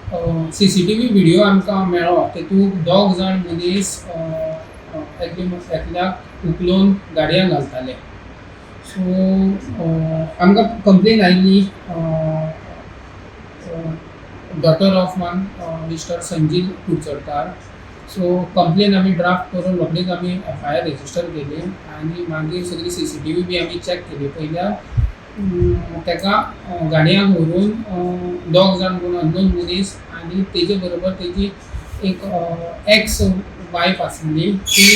CCTV video आमकां मेळ्ळो तेतूंत दोग जाण मनीस एकल्याक उखलून गाडयांत घालताले. सो आमकां कंप्लेन आयिल्ली daughter of one mister Sanjeev Kudchadkar. So complain आमी ड्राफ्ट करून रोखडीच आमी FIR रेजिस्टर केली आनी मागीर सगळी CCTV बी आमी चॅक केली. पयल्यार ताका गाडयांक व्हरून दोग जाण कोण अननोन मनीस आनी तेजे बरोबर तेजी एक एक्स वायफ आसली ती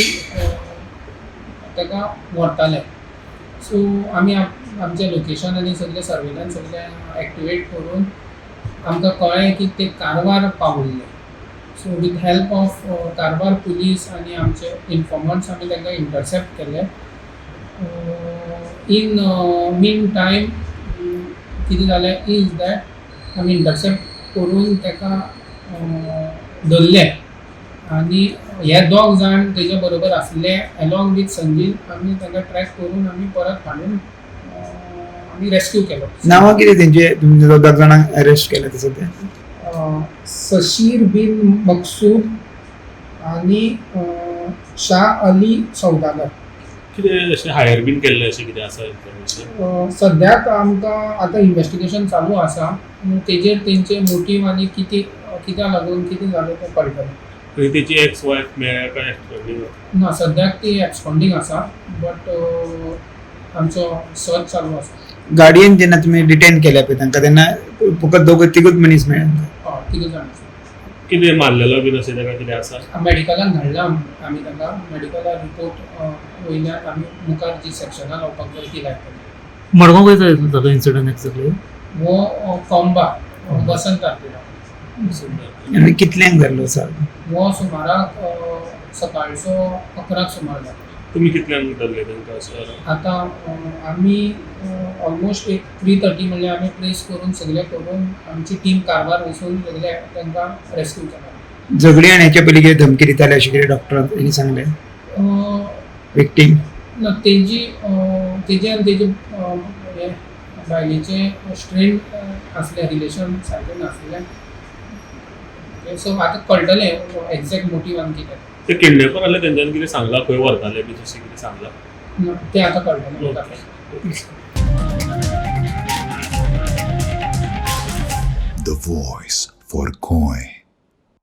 ताका व्हरताले. सो आमी आमचे लोकेशन आनी सगळे सर्वेलन्स सगळे एक्टिवेट करून आमकां कळ्ळें की ते कारवार पावल्ले. So with help of Karwar police आनी आमचे इन्फॉर्मंट्स आमी तांकां इंटरसेप्ट केले. इन मीन टायम कितें जालें इज दॅट आमी इंटरसेप्ट करून ताका धरले आनी हे दोग जाण तेजे बरोबर आसले अलॉंग वीथ संजीव. आमी तांकां ट्रॅक करून आमी परत हाडून आमी रेस्क्यू केलो. नांवां कितें तेंचे तुमचे दोग जाणांक अरेस्ट केले ते सद्या? सशीर बिन मकसूद आनी शाह अली सौदागर. कितें अशें हायर बीन केल्लें अशें कितें आसा इन्फॉर्मेशन? सद्याक आमकां आतां इन्वेस्टिगेशन चालू आसा. तेजेर तेंचे मोटीव आनी कित्याक लागून कितें जालें तें कळटलें. तेची एक्स वायफ मेळ्ळ्या काय एक्सपेक्टिंग? ना सद्याक ती एब्सकॉन्डिंग आसा बट आमचो सर्च चालू आसा. गाडयेन जेन्ना तुमी डिटेन केल्या पळय तांकां तेन्ना फकत तिगूच मनीस मेळ्ळे? तिगूय जाण आसा. कितें मारलेलो बीन अशें ताका कितें आसा? मेडिकलान धाडला आमी ताका. मेडिकलार रिपोर्ट वयल्यान आमी मुखार जी सेक्शनां लावपाक जाय ती लायतली. मडगांव खंय जालो इन्सिडंट एक्झॅक्टली? हो कोंबा वसंत आर्केडा. आनी कितल्यांक जाल्लो सर? हो सुमाराक सकाळचो 11 सुमार जालो. तुमी कितल्यांक धरले तांकां अशें? आतां आमी ऑलमोस्ट एक 3:30 म्हणल्यार आमी ट्रेस करून सगळे करून आमची टीम कारवार वचून सगळे तांकां रेस्क्यू केला. झगडी आनी हेच्या पयलीं कितें धमकी दिताले अशें कितें डॉक्टरांनी सांगलें विक्टीम? ना तेजी तेजे आनी तेजे हे बायलेचे स्ट्रेन आसले रिलेशन सारकें नासलें. सो आतां कळटलें एक्झॅक्ट मोटीव आनी कितें. ते किडनॅपर आसले तेंच्यांनी कितें सांगलां खंय व्हरताले बी तशें कितें सांगलां? ते आतां कळटलें. The voice for Koi.